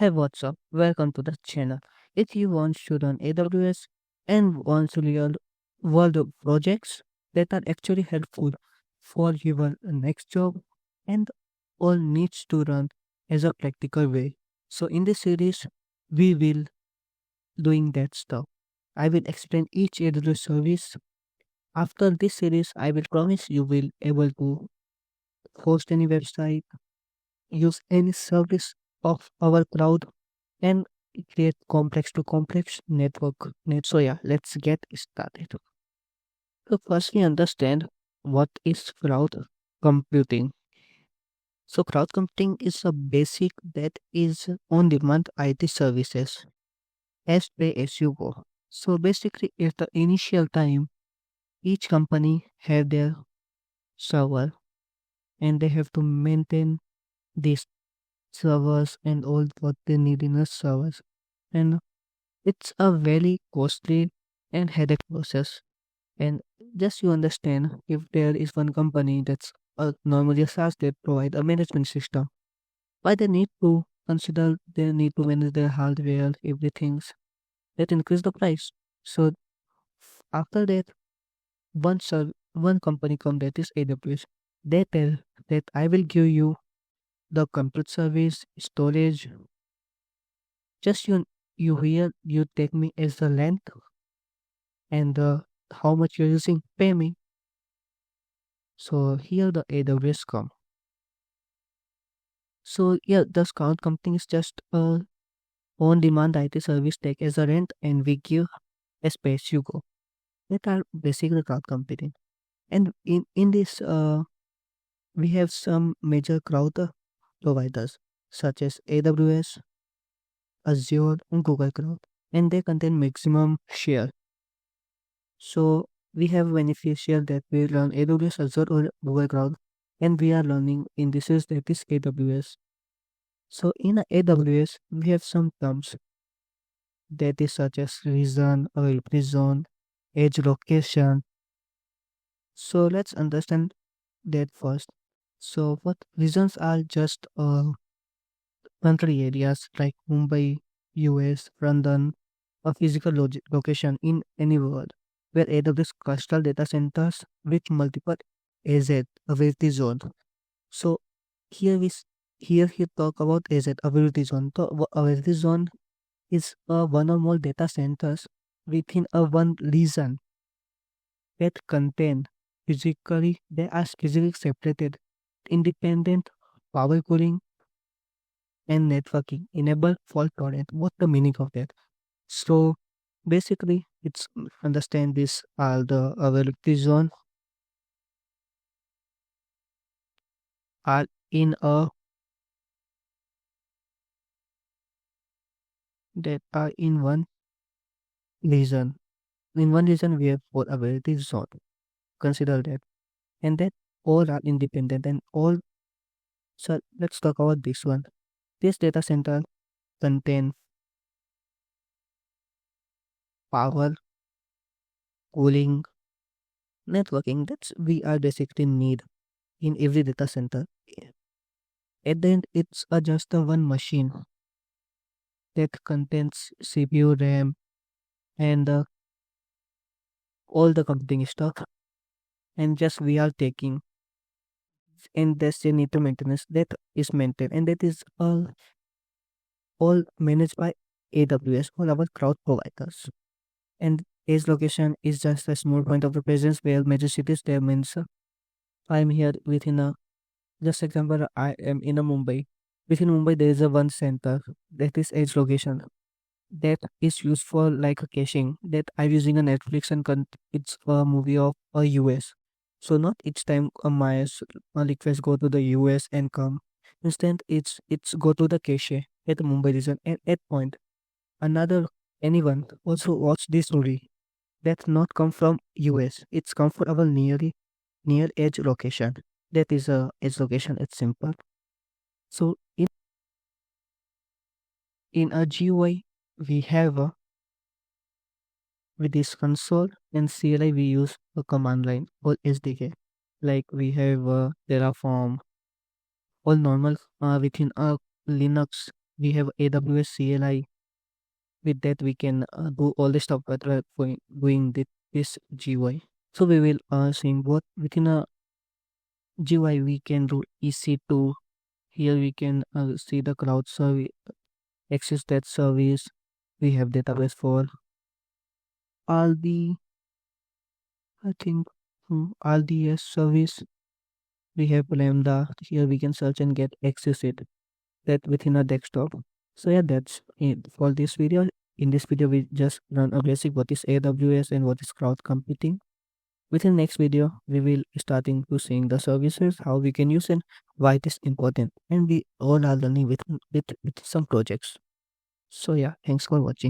Hey, what's up? Welcome to the channel. If you want to run AWS and want to real world projects that are actually helpful for your next job and all needs to run as a practical way. So in this series, we will doing that stuff. I will explain each AWS service. After this series, I will promise you will able to host any website, use any service of our cloud and create complex to complex net. So yeah, let's get started. So firstly understand what is cloud computing. So cloud computing is a basic that is on demand IT services as pay as you go. So basically at the initial time each company have their server and they have to maintain these servers and all what they need in a servers. And it's a very costly and headache process. And just you understand, if there is one company that's normally a SaaS that provide a management system, why they need to consider they need to manage their hardware, everything that increase the price. So after that, one company come that is AWS. They tell that I will give you the compute service, storage. Just you here you take me as the length and how much you're using, pay me. So here the AWS come. So yeah, the cloud computing is just a on-demand IT service take as a rent, and we give a space you go. That are basically cloud computing. And in this, we have some major cloud providers such as AWS, Azure, and Google Cloud, and they contain maximum share. So we have beneficial that we learn AWS, Azure, or Google Cloud, and we are learning in this is that is AWS. So in AWS, we have some terms that is such as region, availability zone, edge location. So let's understand that first. So what regions are just country areas like Mumbai, US, London, a physical location in any world where AWS cluster data centers with multiple AZ availability zone. So here here he talk about AZ availability zone. So availability zone is one or more data centers within a one region that contain physically they are physically separated, independent power cooling and networking enable fault tolerant. What the meaning of that? So basically it's understand this are the availability zone are in a that are in one region. In one region we have four availability zone. Consider that. And that all are independent and all. So let's talk about this one. This data center contain power, cooling, networking. That's we are basically need in every data center. At the end, it's just a one machine that contains CPU, RAM, and all the computing stuff. And just we are taking, and that's the need to maintenance that is maintained, and that is all managed by AWS, all our cloud providers. And edge location is just a small point of the presence where major cities there means I'm here within a just example I am in a Mumbai. Within Mumbai there is a one center that is edge location that is used for like a caching that I'm using a Netflix and it's a movie of a US. So not each time my request go to the US and come. Instead it's go to the cache at the Mumbai region and at point another anyone also watch this movie that not come from US. It's come from our near edge location. That is a edge location. It's simple. So in a GUI we have a with this console and CLI we use a command line or SDK. Like we have Terraform, all normal within a Linux we have AWS CLI. With that, we can do all the stuff that we're doing this GUI. So we will seeing what within a GUI we can do EC2. Here we can see the cloud service, access that service. We have database for all the, I think, RDS service. We have Lambda. Here we can search and get access it that within a desktop. So yeah, that's it for this video. In this video, we just learn a basic what is AWS and what is cloud computing. Within next video, we will starting to seeing the services, how we can use and why it is important. And we all are learning with some projects. So yeah, thanks for watching.